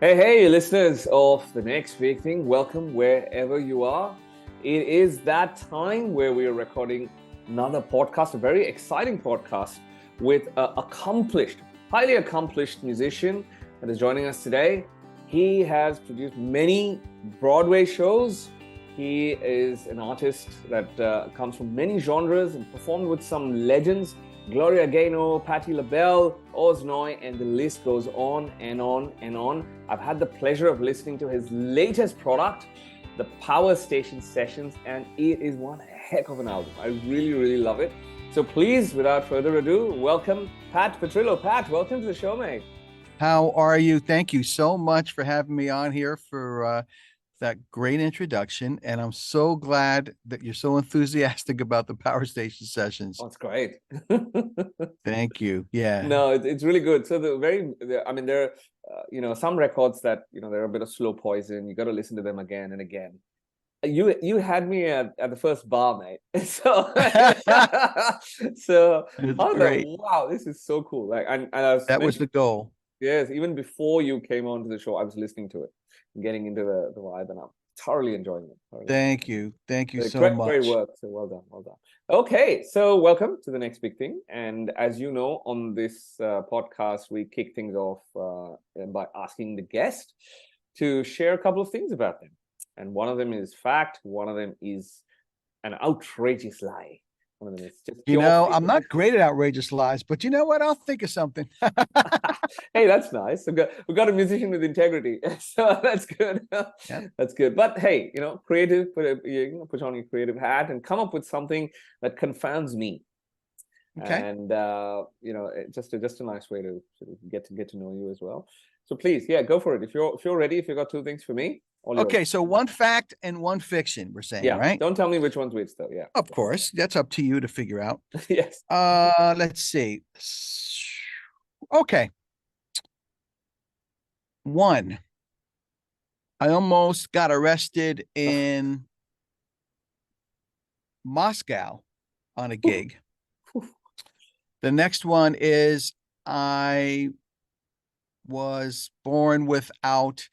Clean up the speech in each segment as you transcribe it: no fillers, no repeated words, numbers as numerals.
Hey, listeners of The Next Big Thing, welcome wherever you are. It is that time where we are recording another podcast, a very exciting podcast with an highly accomplished musician that is joining us today. He has produced many Broadway shows. He is an artist that comes from many genres and performed with some legends. Gloria Gaynor, Patti LaBelle, Oz Noy, and the list goes on and on and on. I've had the pleasure of listening to his latest product, the Power Station Sessions, and it is one heck of an album. I really, really love it. So please, without further ado, welcome Pat Petrillo. Pat, welcome to the show, mate. How are you? Thank you so much for having me on here for that great introduction. And I'm so glad that you're so enthusiastic about the Power Station Sessions. Oh, it's great. Thank you. Yeah. No, it's really good. So I mean, there are, some records that, they're a bit of slow poison. You got to listen to them again and again. You had me at the first bar, mate. So, so It's I was like, great. wow, this is so cool. Like, and I was That was the goal. yes, even before you came onto the show, I was listening to it, and getting into the vibe, and I'm thoroughly enjoying it. Thank you. Thank you so Great much. work. So well done, well done. Okay, so welcome to the next big thing. And as you know, on this podcast, we kick things off by asking the guest to share a couple of things about them. And one of them is fact. One of them is an outrageous lie. One of them is just pure. I'm not great at outrageous lies, but you know what? I'll think of something. Hey, that's nice. We got a musician with integrity, so that's good. Yeah. That's good. But hey, creative. Put on your creative hat and come up with something that confounds me. Okay. And just a nice way to sort of get to know you as well. So please, yeah, go for it. If you're ready, if you got two things for me, all yours. Okay. So one fact and one fiction, we're saying, Yeah, right? don't tell me which one's which, though. Yeah, Of course. That's up to you to figure out. yes. Let's see. Okay. One, I almost got arrested in Moscow on a gig. The next one is I was born without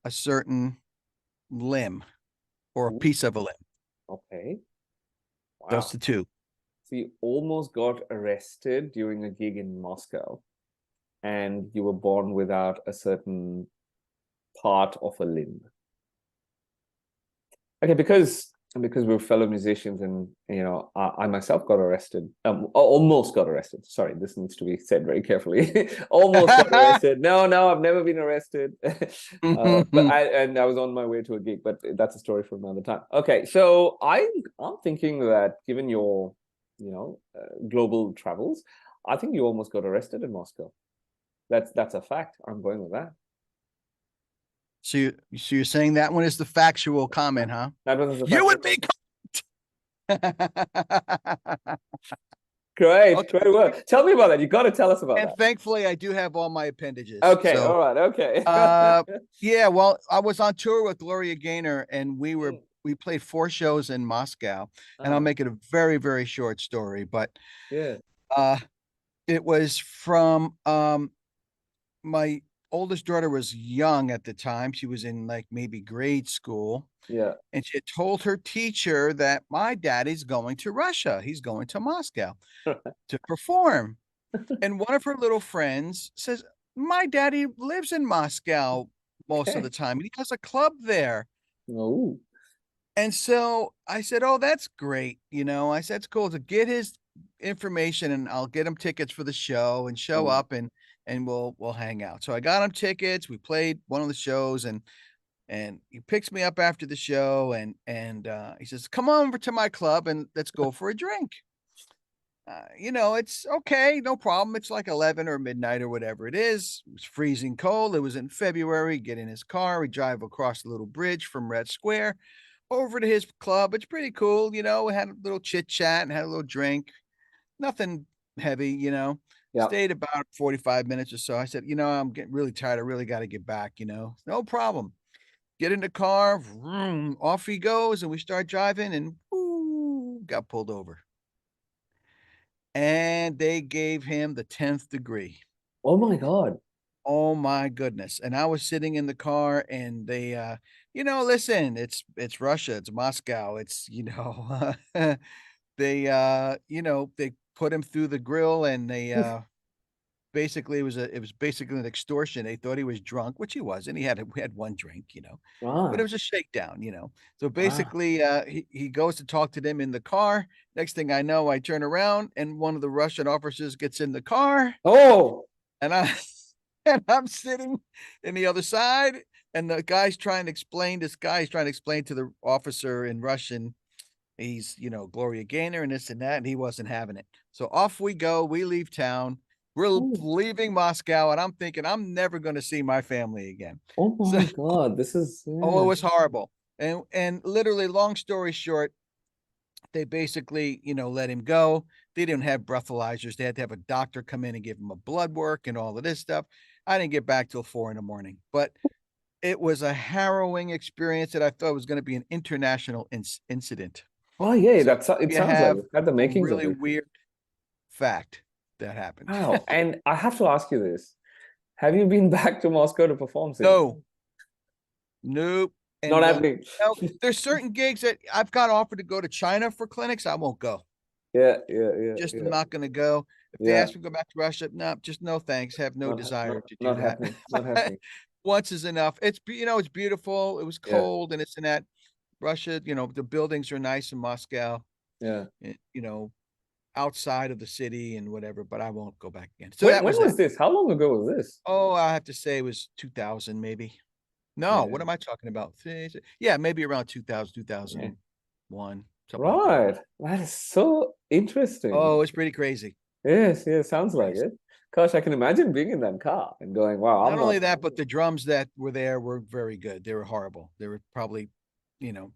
a certain limb or a piece of a limb. Okay. Wow. Those the two. So you almost got arrested during a gig in Moscow, and you were born without a certain part of a limb. Okay, because we're fellow musicians, and I myself got arrested. Almost got arrested. Sorry, this needs to be said very carefully. Almost got arrested. No, I've never been arrested. But I was on my way to a gig, but that's a story for another time. Okay, so I'm thinking that given your global travels, I think you almost got arrested in Moscow. That's a fact. I'm going with that. So you're saying that one is the factual comment, huh? That was You would be great. Okay. Great work. Tell me about that. You got to tell us about and that. Thankfully, I do have all my appendages. Okay. So, all right. Okay. yeah. Well, I was on tour with Gloria Gaynor, and we played 4 shows in Moscow, and I'll make it a very, very short story, but yeah. It was from my oldest daughter was young at the time. She was in like maybe grade school. Yeah. And she had told her teacher that my daddy's going to Russia. He's going to Moscow to perform. And one of her little friends says, my daddy lives in Moscow most of the time. And he has a club there. Oh. And so I said, oh, that's great. I said, it's cool to get his information and I'll get him tickets for the show and show up and we'll hang out. So I got him tickets. We played one of the shows and he picks me up after the show and he says, come on over to my club and let's go for a drink. It's okay, no problem. It's like 11 or midnight or whatever it is. It was freezing cold. It was in February. Get in his car. We drive across the little bridge from Red Square over to his club. It's pretty cool. We had a little chit chat and had a little drink. Nothing heavy, Yeah. Stayed about 45 minutes or so. I said, I'm getting really tired. I really got to get back, no problem. Get in the car, vroom, off he goes, and we start driving and got pulled over. And they gave him the 10th degree. Oh my God. Oh my goodness. And I was sitting in the car and they listen, it's Russia, it's Moscow, it's they put him through the grill and they basically it was basically an extortion. They thought he was drunk, which he wasn't. We had one drink, but it Right. was a shakedown. So Wow. basically he goes to talk to them in the car. Next thing I know, I turn around and one of the Russian officers gets in the car Oh, and I and I'm sitting in the other side, and this guy is trying to explain to the officer in Russian, he's, Gloria Gaynor and this and that, and he wasn't having it. So off we go. We leave town. We're oh, leaving Moscow, and I'm thinking I'm never going to see my family again. oh So, my God, this is, oh, it yeah. was horrible. And literally, long story short, they basically, let him go. They didn't have breathalyzers. They had to have a doctor come in and give him a blood work and all of this stuff. I didn't get back till 4 a.m, but it was a harrowing experience that I thought was going to be an international incident. Oh, yeah, So it you sounds like have it had the a makings of really it. weird fact that happened. Wow. And I have to ask you this. Have you been back to Moscow to perform since? No, nope. Not And happening. there's certain gigs that I've got offered to go to China for clinics. I won't go. Yeah, yeah, yeah, Just yeah. not going to go. If they Yeah. ask me to go back to Russia, no, just no thanks. Have no desire to do Not that. happening. Not happening. Once is enough. It's beautiful. It was Yeah, cold and it's in that Russia. The buildings are nice in Moscow. yeah. eh, You know, outside of the city and whatever. But I won't go back again. So When that when was that. was this? How long ago was this? Oh, I have to say it was 2000 maybe. No, what Yeah, am I talking about? Yeah, maybe around 2000, yeah. 2001, something like that. Right. That is so interesting. Oh, it's pretty crazy. Yes, yes, sounds like Crazy. it. Gosh, I can imagine being in that car and going, wow, I'm Not not. only that, but the drums that were there were very good. They were horrible. They were probably, you know,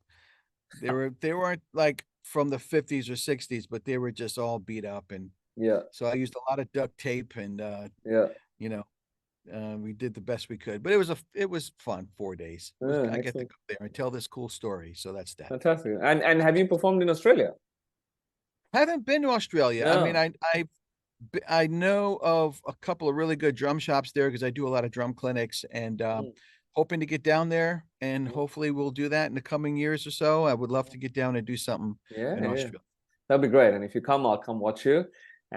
they weren't like from the 50s or 60s, but they were just all beat up. And Yeah, so I used a lot of duct tape and yeah, you know, we did the best we could. But it was fun 4 days. yeah, I get to excellent. go there and tell this cool story. So that's that. Fantastic. And have you performed in Australia? I haven't been to Australia. I mean, No. I know of a couple of really good drum shops there because I do a lot of drum clinics and Mm, hoping to get down there and mm, hopefully we'll do that in the coming years or so. I would love to get down and do something yeah, in yeah. Australia. That'd be great. And if you come, I'll come watch you.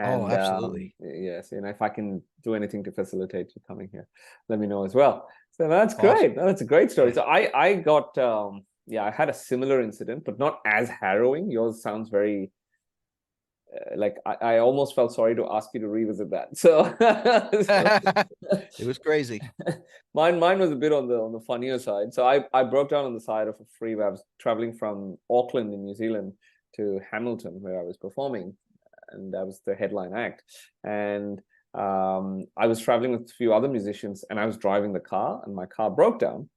Oh, And absolutely. yes, if I can do anything to facilitate you coming here, let me know as well. So that's Awesome. great. No, that's a great story. Yeah. So I got yeah, I had a similar incident, but not as harrowing. Yours sounds very like I almost felt sorry to ask you to revisit that. So, It was crazy. mine was a bit on the funnier side. So I broke down on the side of a freeway. I was traveling from Auckland in New Zealand to Hamilton where I was performing, and that was the headline act. And I was traveling with a few other musicians, and I was driving the car, and my car broke down,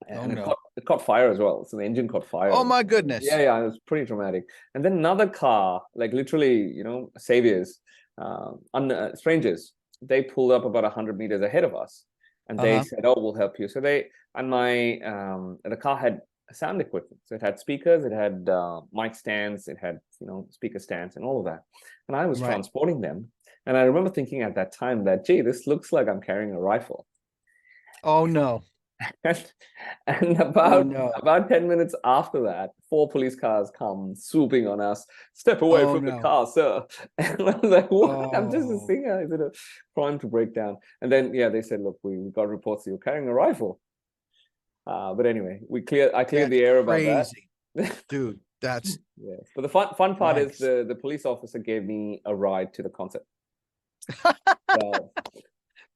Oh and no. it caught fire as well. So the engine caught Oh fire. my Yeah, goodness. yeah, it was pretty traumatic. And then another car, like literally, saviors, strangers, they pulled up about 100 meters ahead of us, and they Uh-huh. said, "Oh, we'll help you." So the car had sound equipment, so it had speakers, it had mic stands, it had speaker stands, and all of that. And I was Right. transporting them, and I remember thinking at that time that, gee, this looks like I'm carrying a rifle. Oh no. And Oh no. about 10 minutes after that, four police cars come swooping on us. Step away Oh from the no. car, sir. And I was like, what? I'm just a Oh. singer. Is it a crime to break down? And then, yeah, they said, look, we got reports that you're carrying a rifle. But anyway, I cleared That's the air about that. crazy. Dude, that's Yes. But the fun part is yikes. the police officer gave me a ride to the concert. So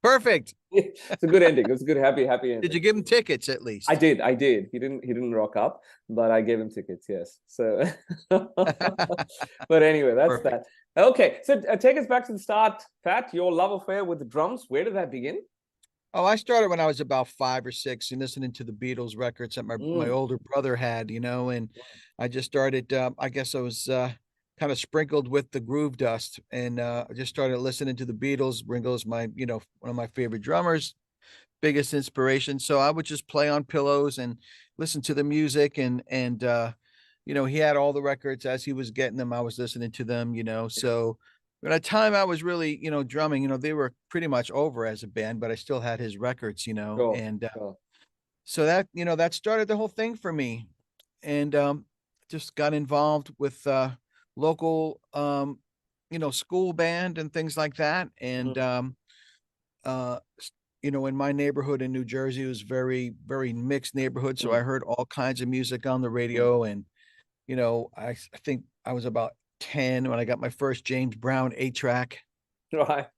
Perfect. it's a good ending. It was a good, happy ending. Did you give him tickets at least? I did. He didn't rock up, but I gave him tickets, yes. So, but anyway, that's Perfect. that. Okay, so take us back to the start, Pat. Your love affair with the drums. Where did that begin? Oh, I started when I was about 5 or 6 and listening to the Beatles records that my Mm, older brother had, and I just started, I guess I was kind of sprinkled with the groove dust and I just started listening to the Beatles. Ringo's one of my favorite drummers, biggest inspiration. So I would just play on pillows and listen to the music and he had all the records as he was getting them. I was listening to them. So By the time I was really, drumming, they were pretty much over as a band, but I still had his records, Sure, and sure. so that, that started the whole thing for me. And just got involved with local, school band and things like that. And Mm, uh, in my neighborhood in New Jersey, it was very, very mixed neighborhood. So I mm, heard all kinds of music on the mm. radio. And, I think I was about 10 when I got my first James Brown 8-track, Right.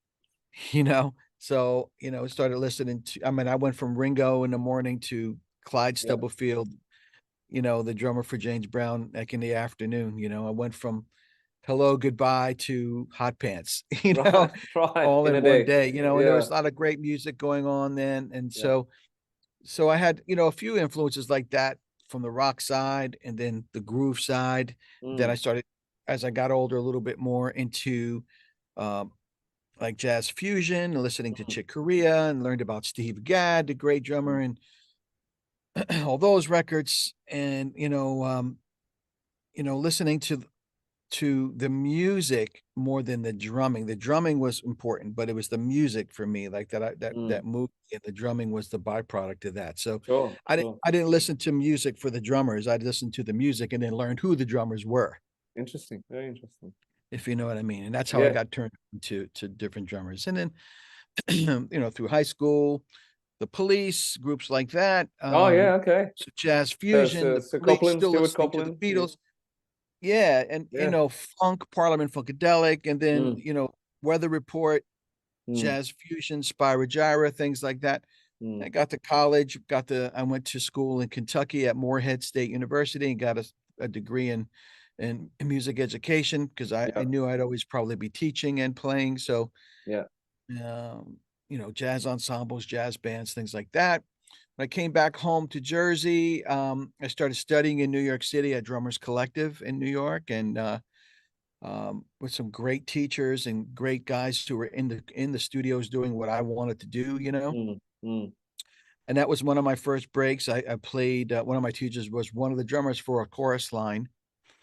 you know. So, started listening to, I mean, I went from Ringo in the morning to Clyde Yeah. Stubblefield, the drummer for James Brown, like in the afternoon. I went from Hello Goodbye to Hot Pants, Right, right. all In in a one day. day, and there Yeah, was a lot of great music going on then. And yeah. so I had, a few influences like that from the rock side and then the groove side. Then I Mm, started, as I got older, a little bit more into um, like jazz fusion, listening to mm, Chick Corea, and learned about Steve Gadd, the great drummer, mm, and all those records. And listening to the music more than the drumming. The drumming was important, but it was the music for me, like that mm. that movie, and the drumming was the byproduct of that. So Sure, I didn't sure. I didn't listen to music for the drummers. I listened to the music and then learned who the drummers were, Interesting. Very interesting. if you know what I mean. And that's how I Yeah. got turned to different drummers. And then through high school, the Police, groups like that, Oh, yeah. Okay. so jazz So, fusion, so, the so Police, Copeland, still Stuart listening to the Copeland. Yeah. Beatles. Yeah, and Yeah. funk, Parliament Funkadelic, and then Mm, Weather Report, mm, jazz fusion, Spyro Gyra, things like that. I mm. got to college, I went to school in Kentucky at Morehead State University and got a degree in music education because I Yeah, knew I'd always probably be teaching and playing. So yeah. um, jazz ensembles, jazz bands, things like that. When I came back home to Jersey, I started studying in New York City at Drummers Collective in New York, and with some great teachers and great guys who were in the studios doing what I wanted to do. Mm, mm, And that was one of my first breaks. I played. One of my teachers was one of the drummers for a chorus line.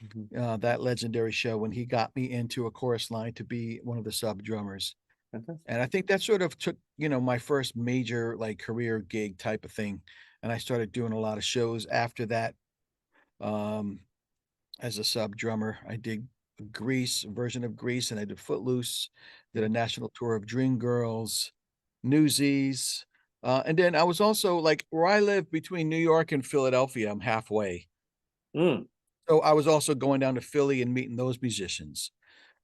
mhm. That legendary show when he got me into a chorus line to be one of the sub drummers. Fantastic. And I think that sort of took, my first major like career gig type of thing. And I started doing a lot of shows after that. Um, as a sub drummer, I did Grease, a version of Grease, and I did Footloose, did a Mm, national tour of Dreamgirls, Newsies. And then I was also like where I live between New York and Philadelphia, I'm halfway. mm. So I was also going down to Philly and meeting those musicians.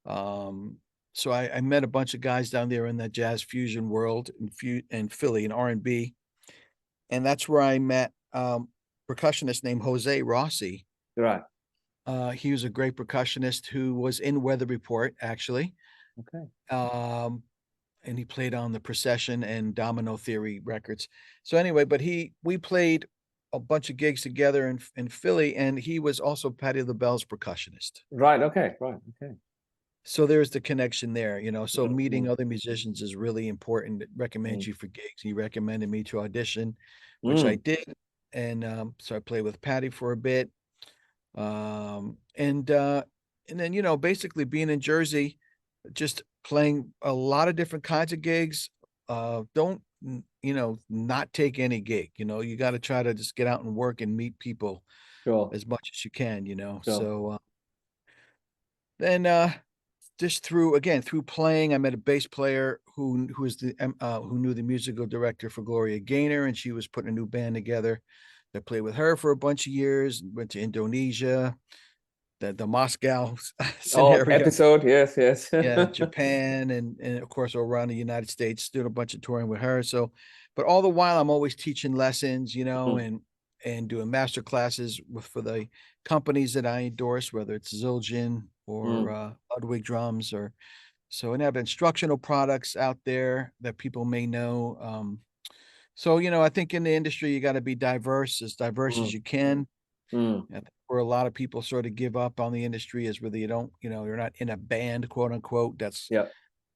Um, so I met a bunch of guys down there in that jazz fusion world in Philly and R&B. And that's where I met percussionist named Jose Rossi. Right. He was a great percussionist who was in Weather Report, actually. Okay. Um, and he played on the Procession and Domino Theory records. So anyway, but we played a bunch of gigs together in Philly, and he was also Patti LaBelle's percussionist. Right. Okay. Right. Okay. So there's the connection there. So Mm, meeting mm, other musicians is really important. It recommends mm, you for gigs. He recommended me to audition, which I mm, did. And so I played with Patty for a bit. Um, and uh, and then, basically being in Jersey, just playing a lot of different kinds of gigs. Don't, not take any gig. You got to try to just get out and work and meet people sure. as much as you can. Sure. So then just through playing, I met a bass player who knew the musical director for Gloria Gaynor, and she was putting a new band together. I played with her for a bunch of years, went to Indonesia, the Moscow Oh, scenario, episode. Yes. Yes. yeah, Japan, and of course around the United States, doing a bunch of touring with her. So, but all the while I'm always teaching lessons, Mm, and doing master classes for the companies that I endorse, whether it's Zildjian or mm, Ludwig drums, or so, and have instructional products out there that people may know. So, I think in the industry you got to be diverse as mm, you can. mm. I think where a lot of people sort of give up on the industry is whether you don't, you're not in a band, quote unquote, Yeah.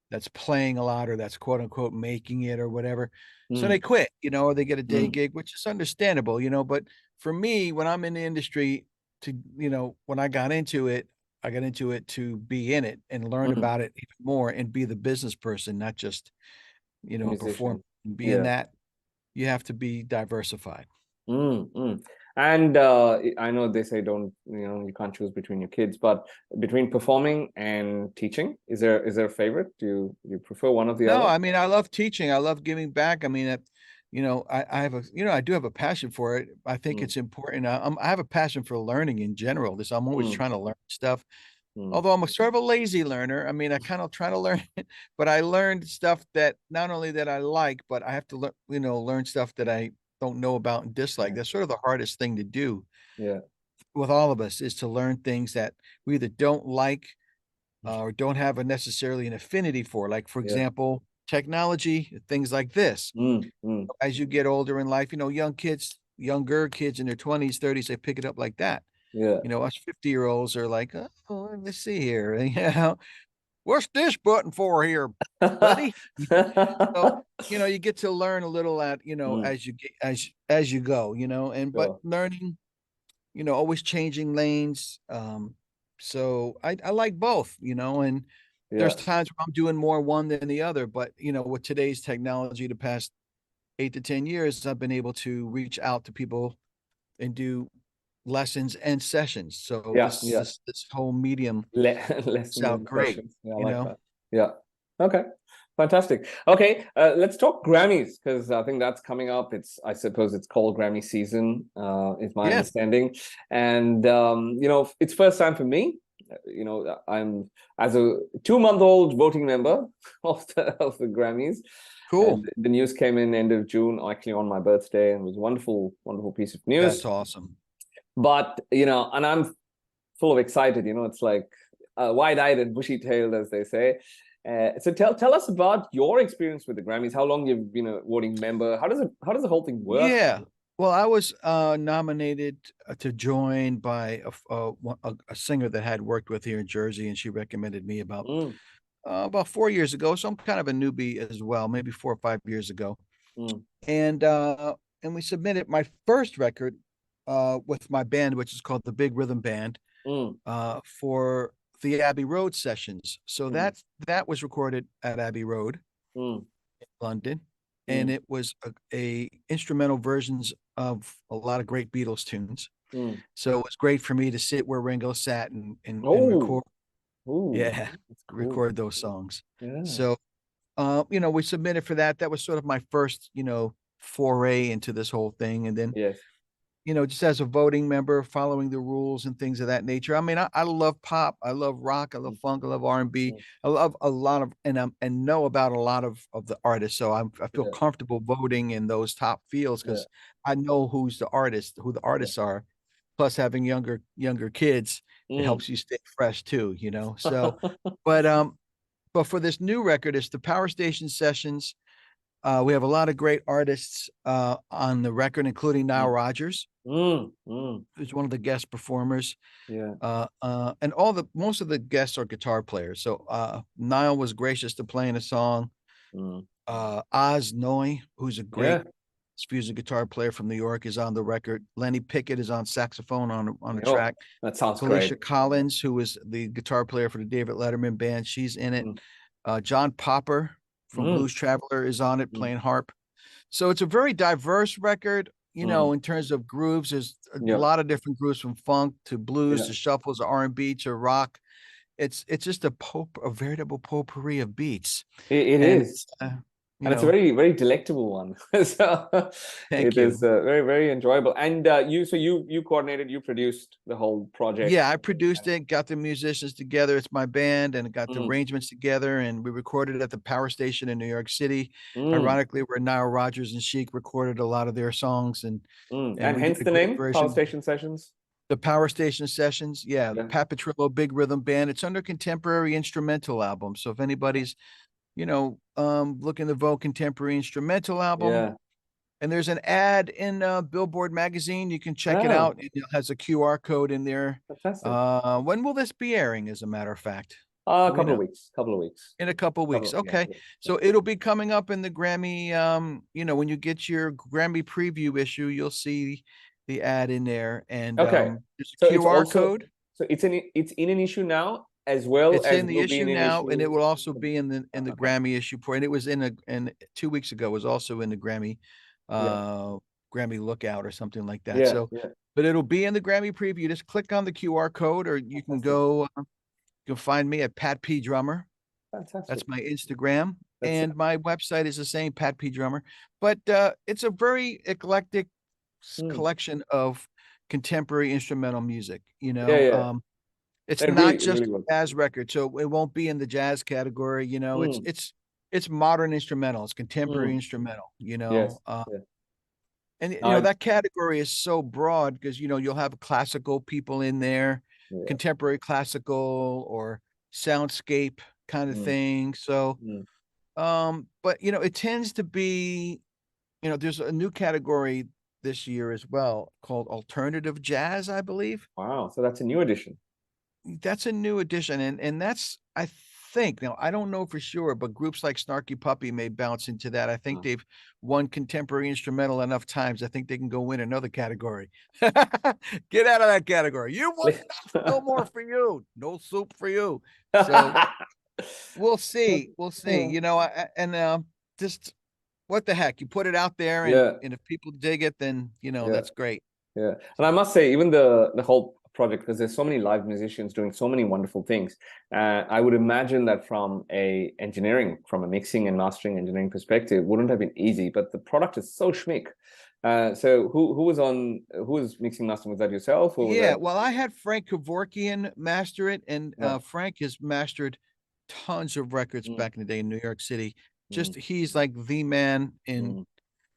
that's playing a lot or that's quote unquote making it or whatever. So they Mm, quit, or they get a day mm, gig, which is understandable. But for me, when I'm in the industry, when I got into it, I got into it to be in it and learn about it even more and be the business person, not just, a performer. Musician. Being Yeah. that, you have to be diversified. And I know they say don't, you can't choose between your kids, but between performing and teaching, is there a favorite? Do you prefer one or the No, other? I mean, I love teaching. I love giving back. I mean, I have I do have a passion for it. I think Mm, it's important. I have a passion for learning in general. I'm always mm, trying to learn stuff. mm. Although I'm a sort of a lazy learner. I mean, I kind of try to learn, but I learned stuff that not only that I like, but I have to learn, learn stuff that I don't know about and dislike. Yeah, That's sort of the hardest thing to do yeah, with all of us, is to learn things that we either don't like or don't have a necessarily an affinity for. Like, for yeah. example, technology, things like this. Mm. As you get older in life, younger kids in their 20s, 30s, they pick it up like that. Yeah. Us 50-year-olds are like, oh, let's see here. What's this button for here, buddy? So, you get to learn a little Mm, as you get as you go, but sure. learning, always changing lanes. So I like both, and there's Yeah. times where I'm doing more one than the other, but with today's technology, the past 8 to 10 years, I've been able to reach out to people and do lessons and sessions. So Yeah. this Yeah. this this whole medium works Lessons out and great, sessions. Yeah, I you like know. that. Yeah. Okay. Fantastic. Okay, let's talk Grammys because I think that's coming up. I suppose it's called Grammy season, is my Yeah, understanding. And it's first time for me. I'm as a 2-month-old voting member of the Grammys. cool. And the news came in end of June, actually on my birthday, and it was a wonderful, wonderful piece of That's news. awesome. But and I'm full of excited. It's like wide-eyed and bushy-tailed, as they say. So tell us about your experience with the Grammys. How long you've been a voting member? How does the whole thing work? Yeah. Well, I was nominated to join by a singer that I had worked with here in Jersey, and she recommended me Mm, about 4 years ago. So I'm kind of a newbie as well, maybe 4 or 5 years ago. mm, And we submitted my first record with my band, which is called the Big Rhythm Band, mm, for the Abbey Road Sessions. So mm, that was recorded at Abbey Road, mm, London, and mm, it was a instrumental versions of a lot of great Beatles tunes. mm. So it was great for me to sit where Ringo sat and Oh, record. ooh, Yeah, that's cool. record those songs. Yeah. So we submitted for that. That was sort of my first, foray into this whole thing. And then, Yes. just as a voting member, following the rules and things of that nature. I mean, I love pop, I love rock, I love Mm, funk, I love R&B. mm, I love a lot of and know about a lot of the artists. So I feel yeah. comfortable voting in those top fields Yeah. because I know who the Yeah. artists are. Plus, having younger kids, it Mm. helps you stay fresh too. So, but but for this new record, it's the Power Station Sessions. We have a lot of great artists on the record, including Nile Mm, Rodgers, mm. who's one of the guest performers. Yeah. And most of the guests are guitar players. So Nile was gracious to playing a song. Mm. Oz Noy, who's a great Yeah. music guitar player from New York, is on the record. Lenny Pickett is on saxophone on the Oh, track. that sounds great. Felicia Collins, who is the guitar player for the David Letterman band, she's in it. Mm, John Popper from mm, Blues Traveler is on it mm, playing harp. So it's a very diverse record, mm. in terms of grooves. There's a Yeah. lot of different grooves from funk to blues Yeah. to shuffles to R&B to rock. It's just a veritable potpourri of beats. It And is. And it's a very, very delectable one. So thank it is you. very, very enjoyable. And you coordinated, you produced the whole project. Yeah, I produced it, got the musicians together. It's my band, and got the Mm, arrangements together, and we recorded it at the Power Station in New York City. mm, Ironically, where Nile Rodgers and Chic recorded a lot of their songs, mm. and And we did hence a the great name, Power version. Station Sessions. The Power Station Sessions, yeah, the Yeah. Pat Petrillo Big Rhythm Band. It's under contemporary instrumental album. So if anybody's, looking to vote contemporary instrumental album, Yeah. and there's an ad in Billboard magazine, you can check it Oh, out. It has a QR code in there. fantastic. When will this be airing, as a matter of fact? A Do we couple of know? weeks. Couple of weeks. In a couple weeks. Yeah. Okay. Yeah. Yeah. So it'll be coming up in the Grammy. When you get your Grammy preview issue, you'll see the ad in there. And Okay. there's a So it's QR also code. So it's in an issue now, as well It's as in the will be issue in an now, and it issue. will also be in the Okay. Grammy issue for, and it was and 2 weeks ago was also in the Grammy, Yeah. Grammy Lookout or something like that. Yeah. So, Yeah. but it'll be in the Grammy preview. Just click on the QR code, or you can Fantastic. go. You'll find me at Pat P Drummer. Fantastic. That's my Instagram, That's and my website is the same, Pat P Drummer. But it's a very eclectic collection of contemporary instrumental music. Yeah, yeah. It's It not really, it just really a was. jazz record, so it won't be in the jazz category. It's modern instrumental, it's contemporary instrumental. Yes. Yeah. And I, that category is so broad because you'll have classical people in there, yeah. contemporary classical or soundscape kind of Mm, thing. So, mm. but it tends to be, there's a new category this year as well called alternative jazz, I believe. Wow. So that's a new addition. That's a new addition, and that's, I think, now I don't know for sure, but groups like Snarky Puppy may bounce into that. I think they've won contemporary instrumental enough times. I think they can go win another category. Get out of that category. You won enough. No more for you. No soup for you. So we'll see. We'll see. Just what the heck? You put it out there, and Yeah. if people dig it, then Yeah. that's great. Yeah. And I must say, even the whole project, because there's so many live musicians doing so many wonderful things. I would imagine that from a mixing and mastering engineering perspective, wouldn't have been easy. But the product is so schmick. So who was mixing mastering? Was that yourself, or was Yeah, that? well, I had Frank Kevorkian master it, and Yeah. Frank has mastered tons of records back in the day in New York City. Mm, He's like the man mm,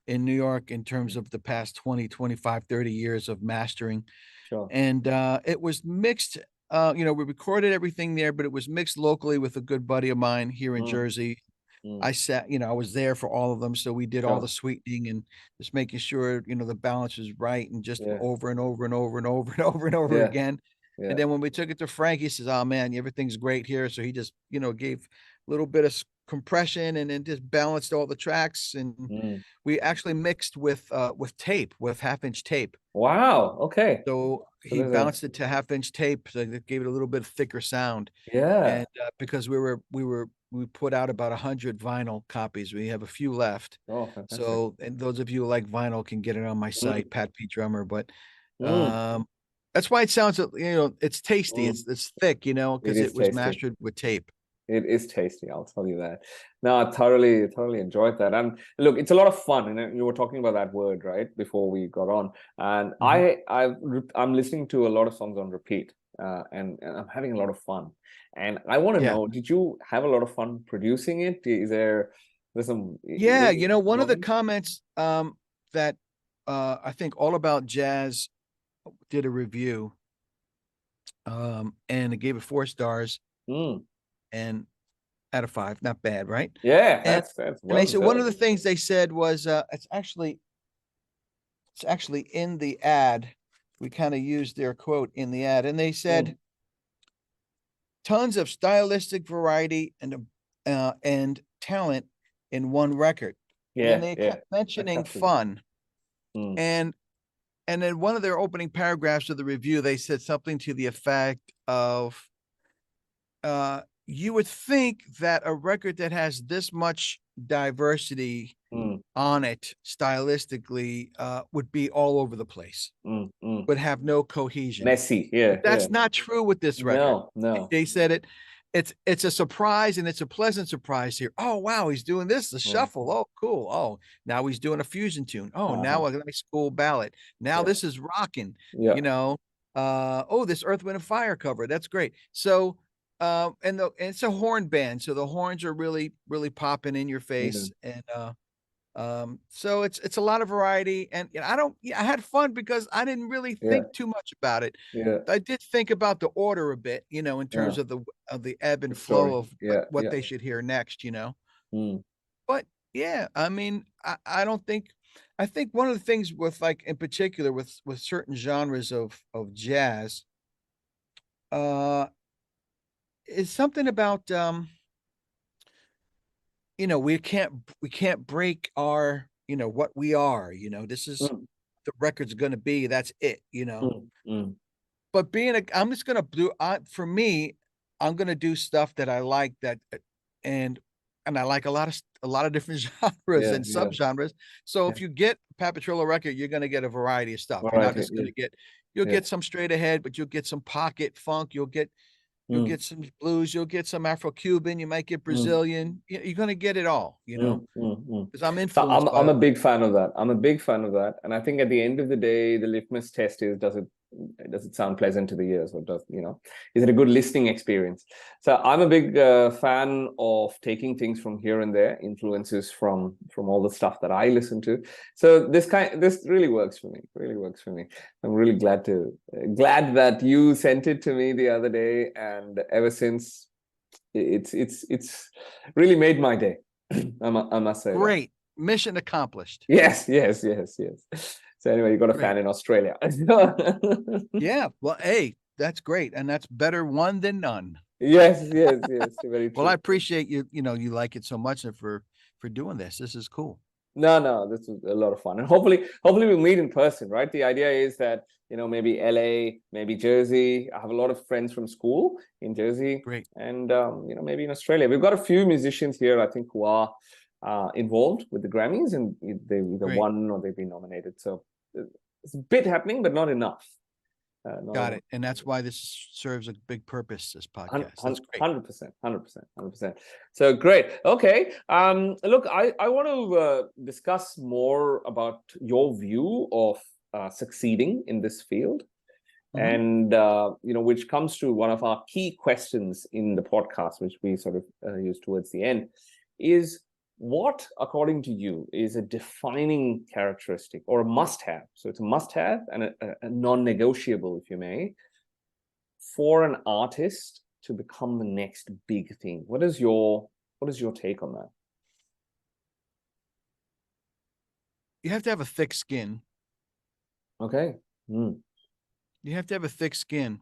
in New York in terms of the past 20, 25, 30 years of mastering. sure. And it was mixed. We recorded everything there, but it was mixed locally with a good buddy of mine here in Mm, Jersey. mm, I sat, I was there for all of them. So we did all the sure. sweetening and just making sure, the balance was right, and just Yeah. over and over and over and over and over and over Yeah. again. Yeah. And then when we took it to Frank, he says, "Oh man, everything's great here." So he just, gave a little bit of compression, and then just balanced all the tracks. And Mm. we actually mixed with tape, with 1/2-inch tape. Wow. Okay. So So he there's a bounced it to 1/2-inch tape, so that gave it a little bit thicker sound. yeah. And because we put out about 100 vinyl copies, we have a few left. Oh, fantastic. So, and those of you who like vinyl can get it on my site, Pat P Drummer. But Mm, that's why it sounds, it's tasty. mm. It's thick, It because is it was tasty. mastered with tape. It is tasty, I'll tell you that. No, I thoroughly enjoyed that. And look, it's a lot of fun. And you were talking about that word, right, before we got on. And I'm listening to a lot of songs on repeat, and I'm having a lot of fun. And I want to Yeah. know, did you have a lot of fun producing it? There's some Yeah, one of the moments? comments that I think All About Jazz did a review, and it gave it 4 stars Mm. and out of 5, not bad, right? Yeah, And that's and they well said one of deserved. the things they said was it's actually in the ad. We kind of used their quote in the ad, and they said tons of stylistic variety and talent in one record. And then Yeah, they yeah. kept mentioning Absolutely. fun. Mm, And then one of their opening paragraphs of the review, they said something to the effect of, you would think that a record that has this much diversity mm, on it stylistically would be all over the place, mm. would have no cohesion. Messy. Yeah, But yeah. that's not true with this record. No, no. They said it's a surprise, and it's a pleasant surprise here. Oh wow, he's doing this, the Mm, shuffle. Oh, cool. Oh, now he's doing a fusion tune. Oh, uh-huh. now a nice cool ballad. Now Yeah, this is rocking, yeah. oh, this Earth, Wind and Fire cover. That's great. So and it's a horn band, so the horns are really, really popping in your Yeah, face. And so it's a lot of variety, and I had fun because I didn't really yeah, think too much about it. yeah, I did think about the order a bit, in yeah. terms of the ebb The and story. flow of Yeah, what yeah. they should hear next. Mm, But yeah, I mean, I don't think I think one of the things with, like, in particular with certain genres of jazz, uh is something about we can't break our, what we are. This is mm, the record's gonna be, that's it. mm, mm. but I'm just gonna do. For me, I'm gonna do stuff that I like and I like a lot of different genres and subgenres. So if you get Pat Petrillo record, you're gonna get a variety of stuff. You're not just gonna get. You'll get some straight ahead, but you'll get some pocket funk. You'll get some blues. You'll get some Afro-Cuban. You might get Brazilian. You're gonna get it all. Because I'm influenced by. I'm a big fan of that. I'm a big fan of that, and I think at the end of the day, the litmus test is does it sound pleasant to the ears, or is it a good listening experience? So I'm a big fan of taking things from here and there, influences from all the stuff that I listen to. So this really works for me. Really works for me. I'm really glad that you sent it to me the other day, and ever since, it's really made my day. I must say. Great. Mission accomplished. Yes. So anyway, you got a fan in Australia. Yeah. Well, hey, that's great. And that's better one than none. Yes. Very true. Well, I appreciate you like it so much, and for doing this. This is cool. No, this was a lot of fun. And hopefully we'll meet in person, right? The idea is that, maybe LA, maybe Jersey. I have a lot of friends from school in Jersey. Great. And, maybe in Australia. We've got a few musicians here, I think, who are involved with the Grammys, and they either won or they've been nominated. So it's a bit happening, but not enough. Got it. And that's why this serves a big purpose, this podcast. That's great. 100%. So great. Okay. Look, I want to discuss more about your view of succeeding in this field. And, which comes to one of our key questions in the podcast, which we sort of use towards the end, is what, according to you, is a defining characteristic or a must-have? So it's a must-have and a non-negotiable, if you may, for an artist to become the next big thing. What is your take on that? You have to have a thick skin. Okay. You have to have a thick skin,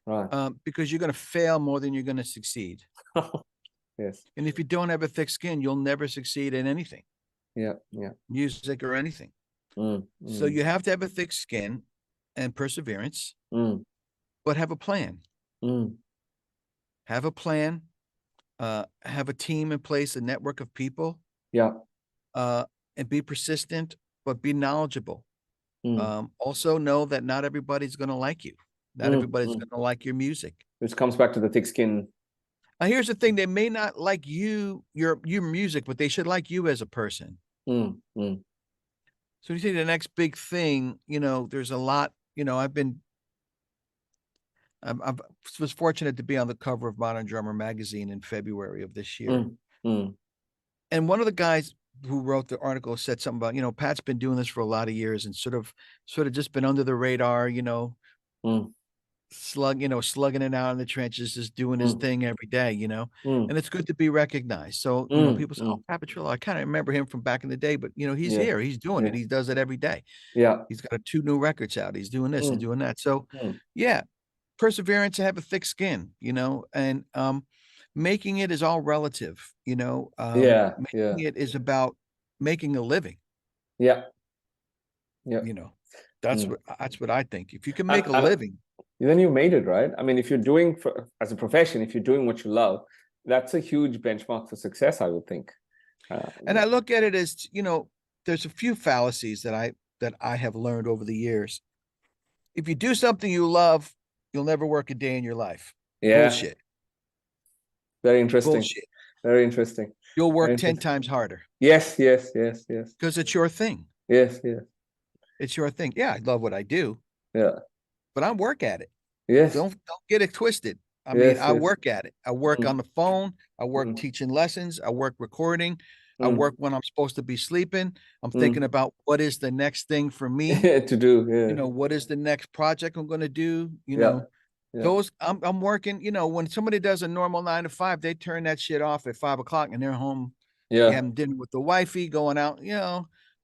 right? Because you're going to fail more than you're going to succeed. Yes. And if you don't have a thick skin, you'll never succeed in anything. Yeah. Music or anything. So you have to have a thick skin and perseverance, but have a plan. Have a plan. Have a team in place, a network of people. Yeah. And be persistent, but be knowledgeable. Also know that not everybody's going to like you. Not everybody's going to like your music. Which comes back to the thick skin. Here's the thing: they may not like your music, but they should like you as a person. So you see the next big thing, there's a lot. I was fortunate to be on the cover of Modern Drummer magazine in February of this year. And one of the guys who wrote the article said something about, Pat's been doing this for a lot of years and sort of just been under the radar, slugging it out in the trenches, just doing his thing every day, and it's good to be recognized. So, people say, oh, Pat Petrillo, I kind of remember him from back in the day, but he's here, he's doing it. He does it every day. Yeah. He's got 2 new records out. He's doing this and doing that. So yeah, perseverance, to have a thick skin, and, making it is all relative, making it is about making a living. Yeah. That's what I think. If you can make a living, then you made it, right? I mean, if you're doing as a profession, if you're doing what you love, that's a huge benchmark for success, I would think. And I look at it as, there's a few fallacies that I have learned over the years. If you do something you love, you'll never work a day in your life. Yeah. Bullshit. Very interesting. Bullshit. Very interesting. You'll work 10 times harder. Yes. Because it's your thing. Yes. It's your thing. Yeah, I love what I do. Yeah. But I work at it. Yes. Don't get it twisted. I mean, I work at it. I work on the phone. I work teaching lessons. I work recording. I work when I'm supposed to be sleeping. I'm thinking about what is the next thing for me to do. Yeah. What is the next project I'm going to do? Those I'm working. When somebody does a normal 9 to 5, they turn that shit off at 5 o'clock and they're home. Yeah. Having dinner with the wifey, going out.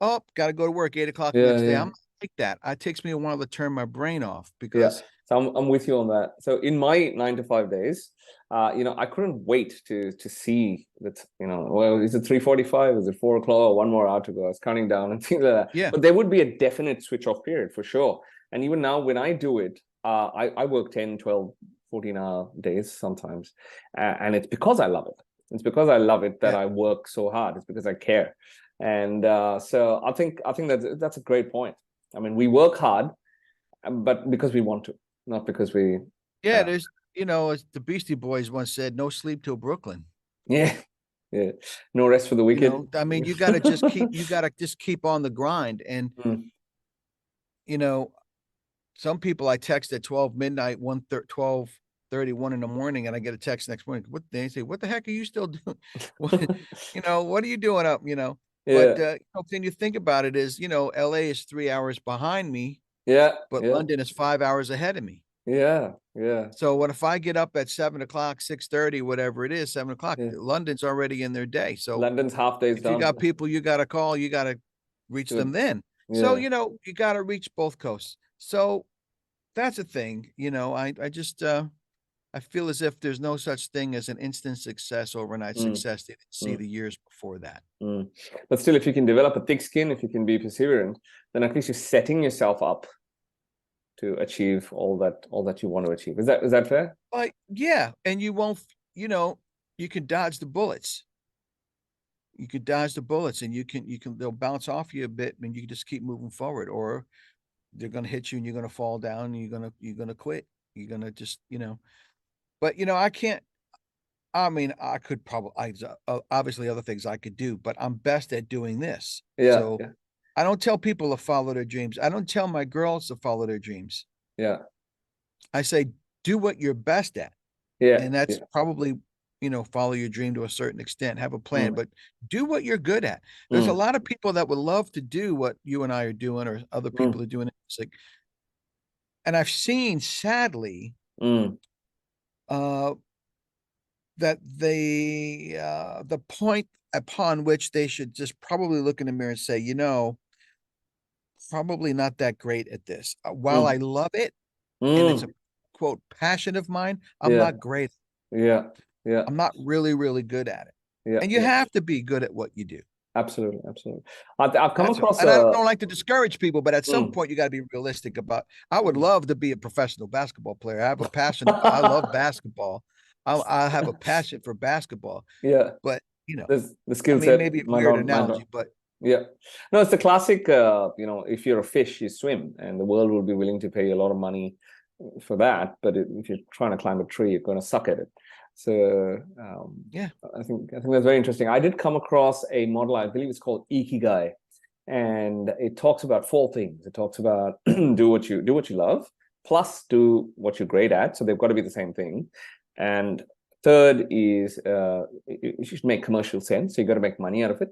Oh, got to go to work 8 o'clock the next day. I'm not like that. It takes me a while to turn my brain off because. So I'm with you on that. So in my 9 to 5 days, I couldn't wait to see that. Well, is it 3:45? Is it 4 o'clock? 1 more hour to go? I was counting down and things like that. Yeah. But there would be a definite switch off period for sure. And even now, when I do it, I work 10, 12, 14-hour days sometimes. And it's because I love it. It's because I love it that I work so hard. It's because I care. And so I think that's a great point. I mean, we work hard, but because we want to, not because we. Yeah, there's, as the Beastie Boys once said, no sleep till Brooklyn. Yeah. Yeah. No rest for the wicked. I mean, you gotta just keep on the grind. And some people I text at 12 midnight, 12:31 in the morning, and I get a text next morning. They say, what the heck are you still doing? What are you doing up? Yeah. But then you think about it is, LA is 3 hours behind me. Yeah. But London is 5 hours ahead of me. Yeah. Yeah. So what if I get up at 7 o'clock, 6:30, whatever it is, 7 o'clock, London's already in their day. So London's half day's done. You got people you got to call, you got to reach them then. Yeah. So, you got to reach both coasts. So that's a thing, I just, I feel as if there's no such thing as an instant success, overnight success. They see the years before that. But still, if you can develop a thick skin, if you can be perseverant, then at least you're setting yourself up to achieve all that you want to achieve. Is that fair? Yeah. And you won't, you can dodge the bullets. You could dodge the bullets and they'll bounce off you a bit and you can just keep moving forward, or they're going to hit you and you're going to fall down and you're going to quit. You're going to just, but I can't, I could probably, obviously other things I could do, but I'm best at doing this. Yeah. So I don't tell people to follow their dreams. I don't tell my girls to follow their dreams. Yeah. I say, do what you're best at. Yeah. And that's probably, follow your dream to a certain extent, have a plan, but do what you're good at. There's a lot of people that would love to do what you and I are doing, or other people are doing in music. And I've seen, sadly, that the point upon which they should just probably look in the mirror and say, probably not that great at this. While I love it, and it's a quote passion of mine, I'm not great. Yeah. Yeah. I'm not really, really good at it. Yeah. And you have to be good at what you do. Absolutely. Absolutely. I've come across, and I don't like to discourage people, but at some point you got to be realistic about, I would love to be a professional basketball player. I have a passion. I love basketball. I have a passion for basketball. Yeah. But, the skill set. Maybe a weird analogy, but. Yeah. No, it's the classic, if you're a fish, you swim, and the world will be willing to pay you a lot of money for that. But if you're trying to climb a tree, you're going to suck at it. So I think that's very interesting. I did come across a model, I believe it's called Ikigai, and it talks about 4 things. It talks about do what you love, plus do what you're great at. So they've got to be the same thing. And third is it should make commercial sense. So you got to make money out of it.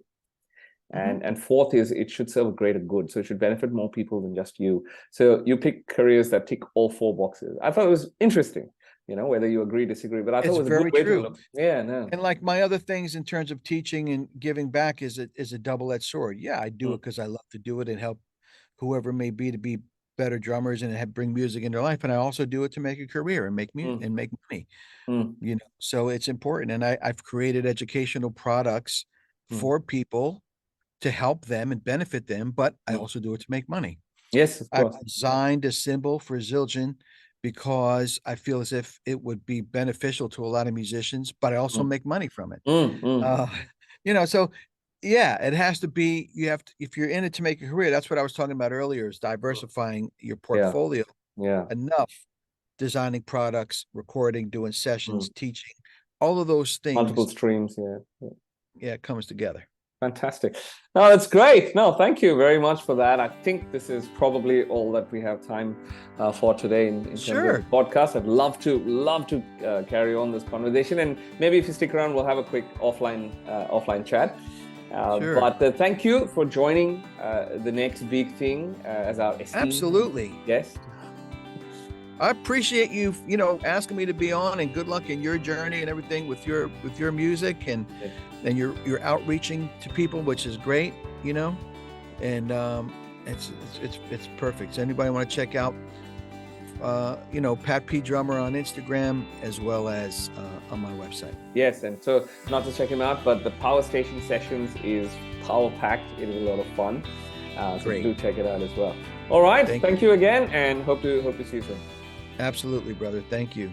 And fourth is it should serve a greater good. So it should benefit more people than just you. So you pick careers that tick all 4 boxes. I thought it was interesting. Whether you agree, disagree, but I thought it was very true. Yeah, no. And like my other things in terms of teaching and giving back is a double-edged sword. Yeah, I do it because I love to do it and help whoever may be to be better drummers and bring music in their life. And I also do it to make a career and make music and make money. So it's important. And I've created educational products for people to help them and benefit them, but I also do it to make money. Yes, of course. I've designed a symbol for Zildjian because I feel as if it would be beneficial to a lot of musicians, but I also make money from it. So yeah, it has to be, if you're in it to make a career, that's what I was talking about earlier, is diversifying your portfolio enough, designing products, recording, doing sessions, teaching, all of those things. Multiple streams, Yeah, it comes together. Fantastic. No, that's great. No, thank you very much for that. I think this is probably all that we have time for today in terms of podcast. I'd love to carry on this conversation, and maybe if you stick around, we'll have a quick offline chat. But thank you for joining the next big thing as our esteemed guest. I appreciate you, asking me to be on, and good luck in your journey and everything with your music and you're outreaching to people, which is great, and it's perfect. So anybody want to check out, Pat P Drummer on Instagram as well as on my website. Yes, and so not to check him out, but the Power Station Sessions is power packed. It is a lot of fun. So do check it out as well. All right, thank you again, and hope to see you soon. Absolutely, brother. Thank you.